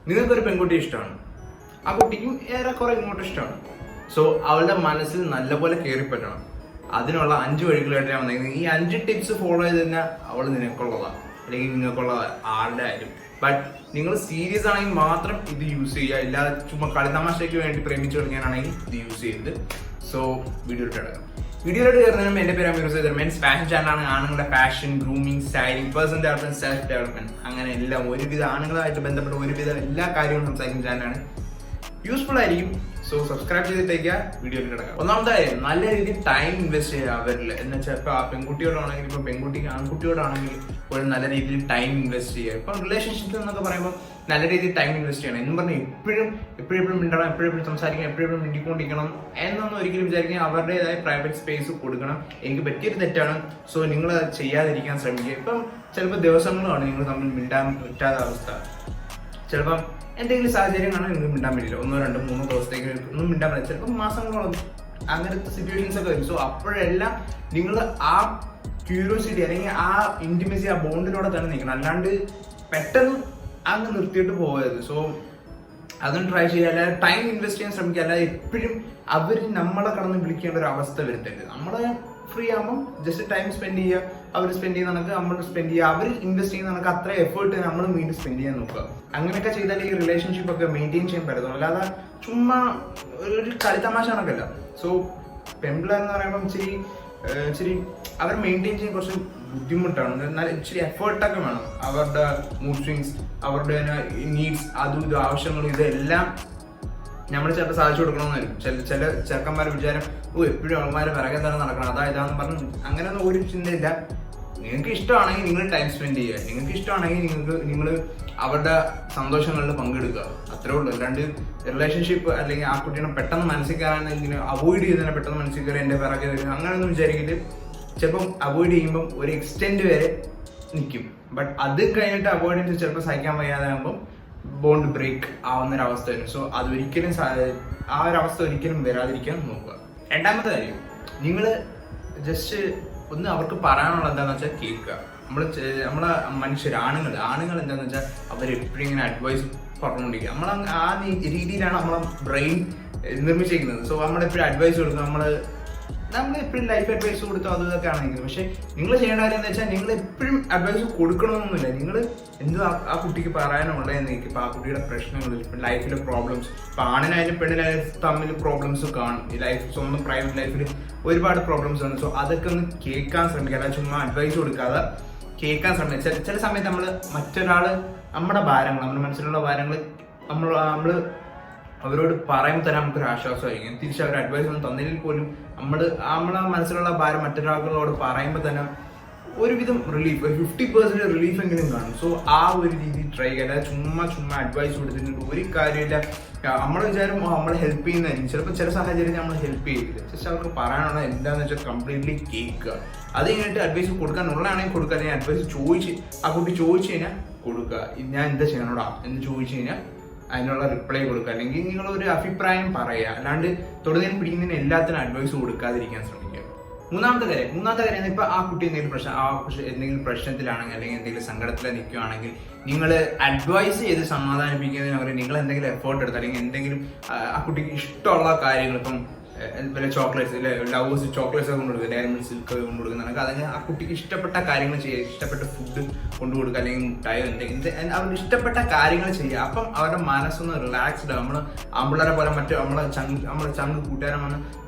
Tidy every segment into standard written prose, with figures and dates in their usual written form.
നിങ്ങൾക്കൊരു പെൺകുട്ടി ഇഷ്ടമാണ്, ആ കുട്ടിക്കും ഏറെക്കുറെ ഇങ്ങോട്ട് ഇഷ്ടമാണ്. സോ അവളുടെ മനസ്സിൽ നല്ലപോലെ കയറിപ്പറ്റണം. അതിനുള്ള 5 വഴികളായിട്ട് ഞാൻ വന്നിരിക്കുന്നത്. ഈ 5 ടിപ്സ് ഫോളോ ചെയ്ത് കഴിഞ്ഞാൽ അവൾ നിനക്കുള്ളതാണ്, അല്ലെങ്കിൽ നിങ്ങൾക്കുള്ള ആളുടെ ആയാലും. ബട്ട് നിങ്ങൾ സീരിയസ് ആണെങ്കിൽ മാത്രം ഇത് യൂസ് ചെയ്യുക. ഇല്ലാതെ ചുമ്മാ കളിതമാശയ്ക്ക് വേണ്ടി പ്രേമിച്ചു കളിക്കാനാണെങ്കിൽ ഇത് യൂസ് ചെയ്യരുത്. സോ വീഡിയോയിലോട്ട് കിടക്കാം. വീഡിയോയിലോട്ട് കയറുന്നതിനും എൻ്റെ പേര് അമീർ മെൻസ് ഫാഷൻ ചാനലാണ്. ആണുങ്ങളുടെ fashion, grooming, styling, personal development, self development, അങ്ങനെ എല്ലാം ഒരുവിധ ആണുങ്ങളായിട്ട് ബന്ധപ്പെട്ട ഒരുവിധ എല്ലാ കാര്യങ്ങളും സംസാരിക്കുന്ന ചാനലാണ്. യൂസ്ഫുൾ ആയിരിക്കും. സോ സബ്സ്ക്രൈബ് ചെയ്തിട്ടേക്കുക. വീഡിയോയിൽ കിടക്കാം. ഒന്നാമത്തെ കാര്യം, നല്ല രീതിയിൽ ടൈം ഇൻവെസ്റ്റ് ചെയ്യുക അവരിൽ. എന്ന് വെച്ചാൽ ഇപ്പോൾ ആ പെൺകുട്ടിയോടാണെങ്കിൽ, ഇപ്പോൾ പെൺകുട്ടിക്ക് ആൺകുട്ടിയോടാണെങ്കിൽ ഒരു നല്ല രീതിയിൽ ടൈം ഇൻവെസ്റ്റ് ചെയ്യുക. ഇപ്പം റിലേഷൻഷിപ്പ് എന്നൊക്കെ പറയുമ്പോൾ നല്ല രീതിയിൽ ടൈം ഇൻവെസ്റ്റ് ചെയ്യണം. എന്നും പറഞ്ഞ് എപ്പോഴും മിണ്ടണം, എപ്പോഴും സംസാരിക്കണം, എപ്പോഴും മിണ്ടിക്കൊണ്ടിരിക്കണം എന്നൊന്നും ഒരിക്കലും വിചാരിക്കുക. അവരുടേതായ പ്രൈവറ്റ് സ്പേസ് കൊടുക്കണം. എനിക്ക് പറ്റിയൊരു തെറ്റാണ്, സോ നിങ്ങൾ ചെയ്യാതിരിക്കാൻ ശ്രമിക്കുക. ഇപ്പം ചിലപ്പോൾ ദിവസങ്ങളാണ് നിങ്ങൾ തമ്മിൽ മിണ്ടാൻ പറ്റാത്ത അവസ്ഥ. ചിലപ്പം എന്തെങ്കിലും സാഹചര്യം കാണാൻ നിങ്ങൾക്ക് മിണ്ടാൻ പറ്റില്ല. 1, 2, 3 ദിവസത്തേക്ക് ഒന്നും മിണ്ടാൻ പറ്റില്ല. ചിലപ്പോൾ മാസങ്ങളോളം അങ്ങനത്തെ സിറ്റുവേഷൻസ് ഒക്കെ വരും. സോ അപ്പോഴെല്ലാം നിങ്ങൾ ആ ക്യൂരിയോസിറ്റി അല്ലെങ്കിൽ ആ ഇന്റിമസി, ആ ബോണ്ടിലൂടെ തന്നെ നിൽക്കണം. അല്ലാണ്ട് പെട്ടെന്ന് അങ്ങ് നിർത്തിയിട്ട് പോകരുത്. സോ അതൊന്നും ട്രൈ ചെയ്യുക. അല്ലാതെ ടൈം ഇൻവെസ്റ്റ് ചെയ്യാൻ ശ്രമിക്കുക. അല്ലാതെ എപ്പോഴും അവർ നമ്മളെ കടന്ന് വിളിക്കേണ്ട ഒരു അവസ്ഥ വരുത്തരുത്. നമ്മളെ ഫ്രീ ആകുമ്പോൾ ജസ്റ്റ് ടൈം സ്പെൻഡ് ചെയ്യുക. അവർ സ്പെൻഡ് ചെയ്യുന്ന കണക്ക് നമ്മൾ സ്പെൻഡ് ചെയ്യുക. അവർ ഇൻവെസ്റ്റ് ചെയ്യുന്ന കണക്ക് അത്ര എഫേർട്ട് നമ്മൾ വീണ്ടും സ്പെൻഡ് ചെയ്യാൻ നോക്കുക. അങ്ങനെയൊക്കെ ചെയ്താൽ ഈ റിലേഷൻഷിപ്പ് ഒക്കെ മെയിൻറ്റെയിൻ ചെയ്യാൻ പറ്റത്തുള്ളൂ. അല്ലാതെ ചുമ്മാ ഒരു കളിത്തമാശ കണക്കല്ല. സോ പെൺപിള്ളേർ എന്ന് പറയുമ്പോൾ ഇച്ചിരി അവർ മെയിൻറ്റെയിൻ ചെയ്യാൻ കുറച്ച് ബുദ്ധിമുട്ടാണ്. എന്നാൽ ഇച്ചിരി എഫേർട്ടൊക്കെ വേണം. അവരുടെ മൂഡ് സ്വിങ്സ്, അവരുടെ നീഡ്സ്, അതും ഇതും ആവശ്യങ്ങളും ഇതെല്ലാം നമ്മൾ ചിലപ്പോൾ സാധിച്ചു കൊടുക്കണമെന്നായിരിക്കും. ചില ചെറുക്കന്മാരെ വിചാരം, എപ്പോഴും ആൾമാരെ പിറകെ തന്നെ നടക്കണം, ഇതാന്ന് പറഞ്ഞു. അങ്ങനെയൊന്നും ഒരു ചിന്തയില്ല. നിങ്ങൾക്ക് ഇഷ്ടമാണെങ്കിൽ നിങ്ങൾ ടൈം സ്പെൻഡ് ചെയ്യുക. നിങ്ങൾക്ക് ഇഷ്ടമാണെങ്കിൽ നിങ്ങൾ അവരുടെ സന്തോഷങ്ങളിൽ പങ്കെടുക്കുക. അത്രേ ഉള്ളൂ. അല്ലാണ്ട് റിലേഷൻഷിപ്പ് അല്ലെങ്കിൽ ആ കുട്ടീനെ പെട്ടെന്ന് മനസ്സിൽ കയറാൻ ഇങ്ങനെ അവോയ്ഡ് ചെയ്തതിനെ പെട്ടെന്ന് മനസ്സിൽ കയറി എൻ്റെ പിറകെ വരും അങ്ങനെയൊന്നും വിചാരിക്കില്ല. ചിലപ്പം അവോയ്ഡ് ചെയ്യുമ്പം ഒരു എക്സ്റ്റെൻഡ് വരെ നിൽക്കും. ബട്ട് അത് കഴിഞ്ഞിട്ട് അവോയ്ഡ് ചെയ്ത് ചിലപ്പോൾ സഹിക്കാൻ വയ്യാതെ ആകുമ്പം ബോണ്ട് ബ്രേക്ക് ആവുന്നൊരവസ്ഥ വരും. സോ അതൊരിക്കലും ആ ഒരു അവസ്ഥ ഒരിക്കലും വരാതിരിക്കാൻ നോക്കുക. രണ്ടാമത്തെ കാര്യം, നിങ്ങൾ ജസ്റ്റ് ഒന്ന് അവർക്ക് പറയാനുള്ള എന്താണെന്ന് വെച്ചാൽ കേൾക്കുക. നമ്മളെ മനുഷ്യർ, ആണുങ്ങൾ എന്താണെന്ന് വെച്ചാൽ അവരെപ്പോഴും ഇങ്ങനെ അഡ്വൈസ് പറഞ്ഞുകൊണ്ടിരിക്കുക. ആ രീതിയിലാണ് നമ്മളെ ബ്രെയിൻ നിർമ്മിച്ചിരിക്കുന്നത്. സോ നമ്മളെപ്പോഴും അഡ്വൈസ് കൊടുക്കുക. നമ്മൾ എപ്പോഴും ലൈഫ് അഡ്വൈസ് കൊടുത്തോ അത് ഇതൊക്കെ ആണെങ്കിലും, പക്ഷെ നിങ്ങൾ ചെയ്യേണ്ട കാര്യം എന്താ വെച്ചാൽ നിങ്ങൾ എപ്പോഴും അഡ്വൈസ് കൊടുക്കണമെന്നൊന്നുമില്ല. നിങ്ങൾ എന്തോ ആ കുട്ടിക്ക് പറയാനുള്ളതെന്ന് നിൽക്കും. ഇപ്പോൾ ആ കുട്ടിയുടെ പ്രശ്നങ്ങൾ, ഇപ്പം ലൈഫിലെ പ്രോബ്ലംസ്, ഇപ്പം ആണിനായാലും പെണ്ണിനായാലും തമ്മിൽ പ്രോബ്ലംസ് കാണും. ഈ ലൈഫ്, സ്വന്തം പ്രൈവറ്റ് ലൈഫിൽ ഒരുപാട് പ്രോബ്ലംസ് ആണ്. സോ അതൊക്കെ ഒന്ന് കേൾക്കാൻ ശ്രമിക്കുക. അല്ലാതെ ചുമ്മാ അഡ്വൈസ് കൊടുക്കാതെ കേൾക്കാൻ ശ്രമിക്കുക. ചില സമയത്ത് നമ്മൾ മറ്റൊരാൾ നമ്മുടെ ഭാരങ്ങൾ, നമ്മുടെ മനസ്സിലുള്ള ഭാരങ്ങൾ നമ്മൾ അവരോട് പറയുമ്പോൾ തന്നെ നമുക്കൊരു ആശ്വാസമായിരിക്കും. തിരിച്ച് അവർ അഡ്വൈസ് ഒന്നും തന്നില്ലെങ്കിൽ പോലും നമ്മളെ മനസ്സിലുള്ള ഭാരം മറ്റൊരാളുകളോട് പറയുമ്പോൾ തന്നെ ഒരുവിധം റിലീഫ്, ഒരു 50% റിലീഫ് എങ്കിലും കാണും. സോ ആ ഒരു രീതി ട്രൈ ചെയ്യുക. ചുമ്മാ അഡ്വൈസ് കൊടുത്തിട്ടുണ്ട് ഒരു കാര്യമില്ല. നമ്മളെ വിചാരം നമ്മളെ ഹെൽപ്പ് ചെയ്യുന്നതായിരിക്കും. ചിലപ്പോൾ ചില സാഹചര്യത്തിൽ നമ്മൾ ഹെൽപ്പ് ചെയ്യില്ല. ജസ്റ്റ് അവർക്ക് പറയാനുള്ള എന്താണെന്ന് വെച്ചാൽ കംപ്ലീറ്റ്ലി കേൾക്കുക. അത് കഴിഞ്ഞിട്ട് അഡ്വൈസ് കൊടുക്കാനുള്ളതാണെങ്കിൽ കൊടുക്കുക. അല്ലെങ്കിൽ അഡ്വൈസ് ആ കുട്ടി ചോദിച്ചു കഴിഞ്ഞാൽ കൊടുക്കുക. ഞാൻ എന്താ ചെയ്യണോടാ എന്ന് ചോദിച്ചു കഴിഞ്ഞാൽ അതിനുള്ള റിപ്ലൈ കൊടുക്കുക. അല്ലെങ്കിൽ നിങ്ങളൊരു അഭിപ്രായം പറയുക. അല്ലാണ്ട് തൊടുന്നതിന് പിടിക്കുന്നതിന് എല്ലാത്തിനും അഡ്വൈസ് കൊടുക്കാതിരിക്കാൻ ശ്രമിക്കുക. മൂന്നാമത്തെ കാര്യം ഇപ്പൊ ആ കുട്ടി എന്തെങ്കിലും പ്രശ്നത്തിലാണെങ്കിൽ അല്ലെങ്കിൽ എന്തെങ്കിലും സങ്കടത്തിൽ നിൽക്കുകയാണെങ്കിൽ നിങ്ങൾ അഡ്വൈസ് ചെയ്ത് സമാധാനിപ്പിക്കുന്നതിന് പകരം നിങ്ങൾ എന്തെങ്കിലും എഫേർട്ട് എടുത്ത് അല്ലെങ്കിൽ എന്തെങ്കിലും ആ കുട്ടിക്ക് ഇഷ്ടമുള്ള കാര്യങ്ങൾ, ഇപ്പം വല്ല ചോക്ലേറ്റ്സ്, ലവേഴ്സ് ചോക്ലേറ്റ്സ് ഒക്കെ കൊണ്ടുകൊടുക്കുക, ഡയമണ്ട് സിൽക്ക് ഒക്കെ കൊണ്ടുകൊടുക്കുന്നതൊക്കെ, അല്ലെങ്കിൽ ആ കുട്ടിക്ക് ഇഷ്ടപ്പെട്ട കാര്യങ്ങൾ ചെയ്യുക. ഇഷ്ടപ്പെട്ട ഫുഡ് കൊണ്ടുകൊടുക്കുക, അല്ലെങ്കിൽ മുട്ടായോ എന്തെങ്കിലും അവരുടെ ഇഷ്ടപ്പെട്ട കാര്യങ്ങൾ ചെയ്യുക. അപ്പം അവരുടെ മനസ്സൊന്ന് റിലാക്സ്ഡ്. നമ്മൾ ആമ്പിള്ളേരെ പോലെ നമ്മളെ ചങ്ക് കൂട്ടുകാരൻ വന്ന്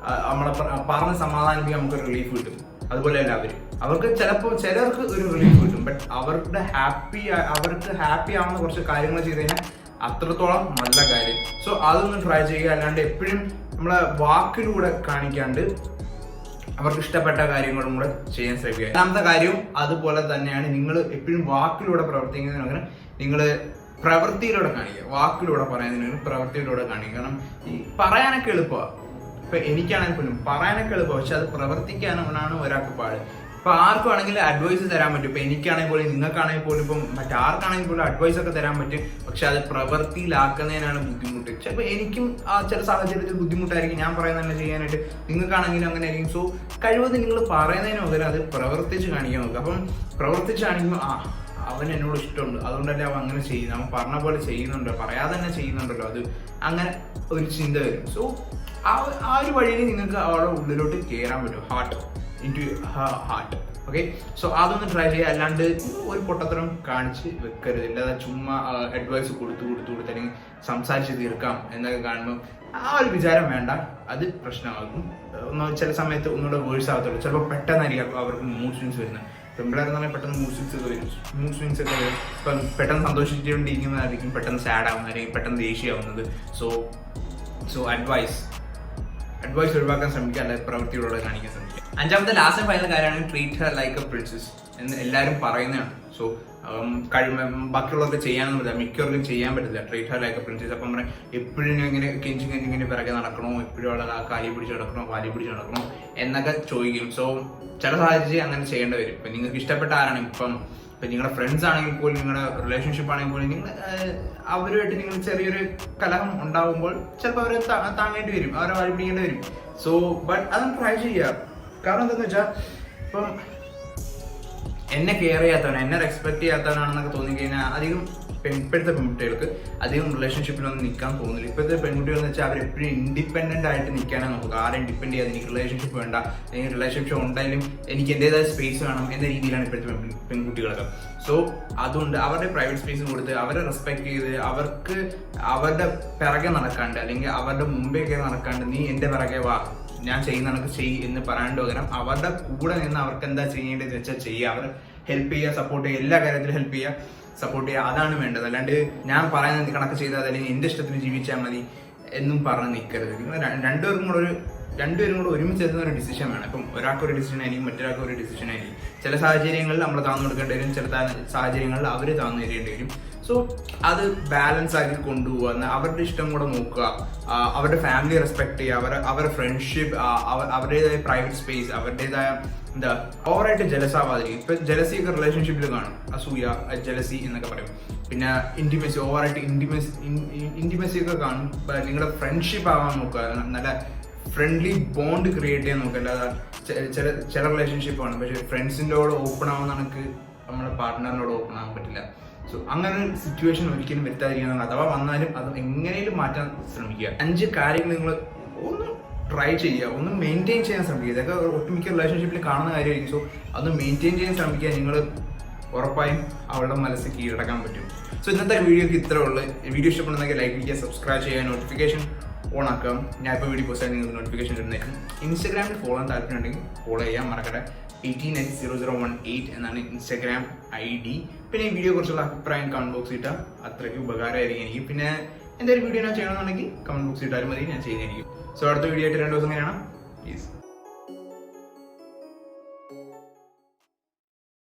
നമ്മളെ പറഞ്ഞ് സമാധാനിപ്പിക്കാൻ നമുക്ക് റിലീഫ് കിട്ടും. അതുപോലെ അല്ല അവർക്ക് ചിലർക്ക് ഒരു റിലീഫ് കിട്ടും. ബട്ട് അവർക്ക് ഹാപ്പി ആവുന്ന കുറച്ച് കാര്യങ്ങൾ ചെയ്ത് കഴിഞ്ഞാൽ അത്രത്തോളം നല്ല കാര്യം. സോ അതൊന്നും ട്രൈ ചെയ്യുക. അല്ലാണ്ട് എപ്പോഴും നമ്മളെ വാക്കിലൂടെ കാണിക്കാണ്ട് അവർക്ക് ഇഷ്ടപ്പെട്ട കാര്യങ്ങളും കൂടെ ചെയ്യാൻ ശ്രമിക്കുക. രണ്ടാമത്തെ കാര്യവും അതുപോലെ തന്നെയാണ്. നിങ്ങൾ എപ്പോഴും വാക്കിലൂടെ പ്രവർത്തിക്കുന്നതിന് പകരം നിങ്ങൾ പ്രവൃത്തിയിലൂടെ കാണിക്കുക. വാക്കിലൂടെ പറയുന്നതിന് പ്രവൃത്തിയിലൂടെ കാണിക്കുക. കാരണം ഈ പറയാനൊക്കെ എളുപ്പമാണ്. ഇപ്പൊ എനിക്കാണെങ്കിൽ പോലും പറയാനൊക്കെ എളുപ്പമാണ്, പക്ഷെ അത് പ്രവർത്തിക്കാനാണ് ഒരാൾക്ക് പാട്. ഇപ്പൊ ആർക്കാണെങ്കിലും അഡ്വൈസ് തരാൻ പറ്റും. ഇപ്പൊ എനിക്കാണെങ്കിൽ പോലും നിങ്ങൾക്കാണെങ്കിൽ പോലും ഇപ്പം മറ്റാർക്കാണെങ്കിൽ പോലും അഡ്വൈസ് ഒക്കെ തരാൻ പറ്റും. പക്ഷെ അത് പ്രവൃത്തിയിലാക്കുന്നതിനാണ് ബുദ്ധിമുട്ട്. ചിലപ്പോൾ എനിക്കും ചില സാഹചര്യത്തിൽ ബുദ്ധിമുട്ടായിരിക്കും ഞാൻ പറയുന്നത് ചെയ്യാനായിട്ട്. നിങ്ങൾക്കാണെങ്കിലും അങ്ങനെ ആയിരിക്കും. സോ കഴിവതും നിങ്ങൾ പറയുന്നതിന് പകരം അത് പ്രവർത്തിച്ച് കാണിക്കാൻ നോക്കുക. അപ്പം പ്രവർത്തിച്ച് കാണിക്കുമ്പോൾ അവൻ എന്നോട് ഇഷ്ടമുണ്ട്, അതുകൊണ്ടല്ലേ അവൻ അങ്ങനെ ചെയ്യുന്നത്, അവൻ പറഞ്ഞ പോലെ ചെയ്യുന്നുണ്ടോ, പറയാതെ തന്നെ ചെയ്യുന്നുണ്ടല്ലോ, അത് അങ്ങനെ ഒരു ചിന്ത വരും. സോ ആ ഒരു വഴിയിൽ നിങ്ങൾക്ക് അവളുടെ ഉള്ളിലോട്ട് കയറാൻ പറ്റും, ഹാർട്ട്. ഓക്കെ, സോ അതൊന്ന് ട്രൈ ചെയ്യുക. അല്ലാണ്ട് ഒരു പൊട്ടത്തരം കാണിച്ച് വെക്കരുത്. ഇല്ലാതെ ചുമ്മാ അഡ്വൈസ് കൊടുത്ത് അല്ലെങ്കിൽ സംസാരിച്ച് തീർക്കാം എന്നൊക്കെ കാണുമ്പോൾ ആ ഒരു വിചാരം വേണ്ട, അത് പ്രശ്നമാകും. ചില സമയത്ത് ഒന്നുകൂടെ വേഴ്സ് ആകത്തുള്ളൂ. ചിലപ്പോൾ പെട്ടെന്നായിരിക്കും അവർക്ക് മൂഡ് സ്വിങ്സ് വരുന്നത്. പെൺപിള്ളേരെന്ന് പറഞ്ഞാൽ പെട്ടെന്ന് മൂഡ് സ്വിങ്സ് ഒക്കെ വരും. ഇപ്പം പെട്ടെന്ന് സന്തോഷിച്ചുകൊണ്ടിരിക്കുന്നതായിരിക്കും പെട്ടെന്ന് സാഡ് ആവുന്നതായിരിക്കും, പെട്ടെന്ന് ദേഷ്യമാവുന്നത്. സോ അഡ്വൈസ് ഒഴിവാക്കാൻ ശ്രമിക്കുക, അല്ലാതെ പ്രവൃത്തിയോടെ കാണിക്കാൻ ശ്രമിക്കുക. അഞ്ചാമത്തെ ലാസ്റ്റ് ഫൈനൽ കാര്യമാണ് treat Har like A princess എന്ന് എല്ലാവരും പറയുന്നതാണ്. സോ ബാക്കിയുള്ളവർക്ക് ചെയ്യാനൊന്നുമില്ല, മിക്കവർക്കും ചെയ്യാൻ പറ്റില്ല treat Har like A princess. അപ്പം പറയാം എപ്പോഴും ഇങ്ങനെ കെഞ്ചിങ്ങനെ പിറകെ നടക്കണോ, എപ്പോഴും അവളെ കാലി പിടിച്ച് നടക്കണോ എന്നൊക്കെ ചോദിക്കും. സോ ചില സാഹചര്യം അങ്ങനെ ചെയ്യേണ്ടി വരും. ഇപ്പം നിങ്ങൾക്ക് ഇഷ്ടപ്പെട്ട ആരാണ്, ഇപ്പം നിങ്ങളുടെ ഫ്രണ്ട്സ് ആണെങ്കിൽ പോലും, നിങ്ങളുടെ റിലേഷൻഷിപ്പ് ആണെങ്കിൽ പോലും, നിങ്ങൾ അവരുമായിട്ട് നിങ്ങൾ ചെറിയൊരു കലഹം ഉണ്ടാകുമ്പോൾ ചിലപ്പോൾ അവരെ താങ്ങേണ്ടി വരും, അവരെ വാരി പിടിക്കേണ്ടി വരും. സോ ബട്ട് അതൊന്ന് ട്രൈ ചെയ്യുക. കാരണം എന്താണെന്ന് വെച്ചാൽ ഇപ്പം എന്നെ കെയർ ചെയ്യാത്തവൻ, എന്നെ റെസ്പെക്ട് ചെയ്യാത്തവനാണെന്നൊക്കെ തോന്നിക്കഴിഞ്ഞാൽ അധികം ഇപ്പോഴത്തെ പെൺകുട്ടികൾക്ക് അധികം റിലേഷൻഷിപ്പിലൊന്നും നിൽക്കാൻ തോന്നുന്നില്ല. ഇപ്പോഴത്തെ പെൺകുട്ടികൾ എന്ന് വെച്ചാൽ അവരെപ്പോഴും ഇൻഡിപെൻഡന്റ് ആയിട്ട് നിൽക്കാനേ നോക്കുക. ആരെയും ഡിപ്പെൻഡ് ചെയ്യാതെ എനിക്ക് റിലേഷൻഷിപ്പ് വേണ്ട, അല്ലെങ്കിൽ റിലേഷൻഷിപ്പ് ഉണ്ടെങ്കിലും എനിക്ക് എൻ്റെതായ സ്പേസ് വേണം എന്ന രീതിയിലാണ് ഇപ്പോഴത്തെ പെൺകുട്ടികളൊക്കെ. സോ അതുകൊണ്ട് അവരുടെ പ്രൈവറ്റ് സ്പേസ് കൊടുത്ത് അവരെ റെസ്പെക്ട് ചെയ്ത് അവർക്ക് അവരുടെ പിറകെ നടക്കാണ്ട്, അല്ലെങ്കിൽ അവരുടെ മുമ്പേ കയറി നടക്കാണ്ട് നീ എൻ്റെ പിറകെ വാ, ഞാൻ ചെയ്യുന്ന കണക്ക് ചെയ്യ് എന്ന് പറയാണ്ട് പകരം അവരുടെ കൂടെ നിന്ന് അവർക്ക് എന്താ ചെയ്യേണ്ടതെന്ന് വെച്ചാൽ ചെയ്യുക. അവർ ഹെൽപ്പ് ചെയ്യുക, സപ്പോർട്ട് ചെയ്യുക, എല്ലാ കാര്യത്തിലും ഹെൽപ്പ് ചെയ്യുക, സപ്പോർട്ട് ചെയ്യുക. അതാണ് വേണ്ടത്. അല്ലാണ്ട് ഞാൻ പറയുന്നത് കണക്ക് ചെയ്താൽ അല്ലെങ്കിൽ എൻ്റെ ഇഷ്ടത്തിന് ജീവിച്ചാൽ മതി എന്നും പറഞ്ഞ് നിൽക്കരുത്. നിങ്ങൾ രണ്ടുപേരും കൂടെ ഒരുമിച്ച് എത്തുന്ന ഒരു ഡിസിഷൻ വേണം. ഇപ്പം ഒരാൾക്കൊരു ഡിസിഷൻ ആയിരിക്കും, മറ്റൊരാൾക്ക് ഒരു ഡിസിഷൻ ആയിരിക്കും. ചില സാഹചര്യങ്ങളിൽ നമ്മൾ താന്നു കൊടുക്കേണ്ടി വരും, ചില സാഹചര്യങ്ങളിൽ അവർ താന്നു തരേണ്ടി വരും. സോ അത് ബാലൻസ് ആക്കി കൊണ്ടുപോകുക, അവരുടെ ഇഷ്ടം കൂടെ നോക്കുക, അവരുടെ ഫാമിലി റെസ്പെക്ട് ചെയ്യുക, അവരുടെ ഫ്രണ്ട്ഷിപ്പ്, അവരുടേതായ പ്രൈവറ്റ് സ്പേസ്, അവരുടേതായ ഓവറായിട്ട് ജലസാവാതിരിക്കും. ഇപ്പൊ ജലസി ഒക്കെ റിലേഷൻഷിപ്പിൽ കാണും, അസൂയ, ജലസി എന്നൊക്കെ പറയും. പിന്നെ ഇൻറ്റിമസി, ഓവറായിട്ട് ഇൻറ്റിമസി ഒക്കെ കാണും. നിങ്ങളുടെ ഫ്രണ്ട്ഷിപ്പ് ആവാൻ നോക്കുക, നല്ല ഫ്രണ്ട്ലി ബോണ്ട് ക്രിയേറ്റ് ചെയ്യാൻ നോക്കുക. അല്ലാതെ ചില റിലേഷൻഷിപ്പാണ്, പക്ഷെ ഫ്രണ്ട്സിൻ്റെയോട് ഓപ്പൺ ആവുന്ന കണക്ക് നമ്മുടെ പാർട്ട്ണറിനോട് ഓപ്പൺ ആവാൻ പറ്റില്ല. സോ അങ്ങനെ ഒരു സിറ്റുവേഷൻ ഒരിക്കലും വരുത്താതിരിക്കണം. അഥവാ വന്നാലും അത് എങ്ങനെയും മാറ്റാൻ ശ്രമിക്കുക. 5 കാര്യങ്ങൾ നിങ്ങൾ ഒന്ന് ട്രൈ ചെയ്യുക, ഒന്ന് മെയിൻറ്റെയിൻ ചെയ്യാൻ ശ്രമിക്കുക. ഇതൊക്കെ ഒട്ടുമിക്ക റിലേഷൻഷിപ്പിൽ കാണുന്ന കാര്യമായിരിക്കും. സോ അത് മെയിൻറ്റെയിൻ ചെയ്യാൻ ശ്രമിക്കുക. നിങ്ങൾ ഉറപ്പായും അവളുടെ മനസ്സ് കീഴടക്കാൻ പറ്റും. സോ ഇന്നത്തെ വീഡിയോക്ക് ഇത്രേ ഉള്ളൂ. വീഡിയോ ഇഷ്ടപ്പെടുന്നെങ്കിൽ ലൈക്ക് ചെയ്യുക, സബ്സ്ക്രൈബ് ചെയ്യുക, നോട്ടിഫിക്കേഷൻ ഓൺ ആക്കാം. ഞാൻ ഇപ്പോൾ വീഡിയോ പോസ്റ്റ് ആയി നിങ്ങൾക്ക് നോട്ടിഫിക്കേഷൻ ഇടുന്നേക്കും. ഇൻസ്റ്റാഗ്രാമിൽ ഫോളോ ചെയ്യാൻ താല്പര്യമുണ്ടെങ്കിൽ ഫോളോ ചെയ്യാൻ മറക്കട്ടെ. 18x0018 എന്നാണ് ഇൻസ്റ്റാഗ്രാം ID. പിന്നെ ഈ വീഡിയോ കുറിച്ചുള്ള അഭിപ്രായം കമന്റ് ബോക്സിൽ ഇട്ടാൽ അത്രയ്ക്ക് ഉപകാരമായിരിക്കും എനിക്ക്. പിന്നെ എന്തെങ്കിലും വീഡിയോ ഞാൻ ചെയ്യണമെന്നുണ്ടെങ്കിൽ കമന്റ് ബോക്സിൽ ഇട്ടാലും മതി, ഞാൻ ചെയ്യുന്നതായിരിക്കും. സോ അടുത്ത വീഡിയോ ആയിട്ട് 2 ദിവസം കഴിഞ്ഞാണ്. പ്ലീസ്.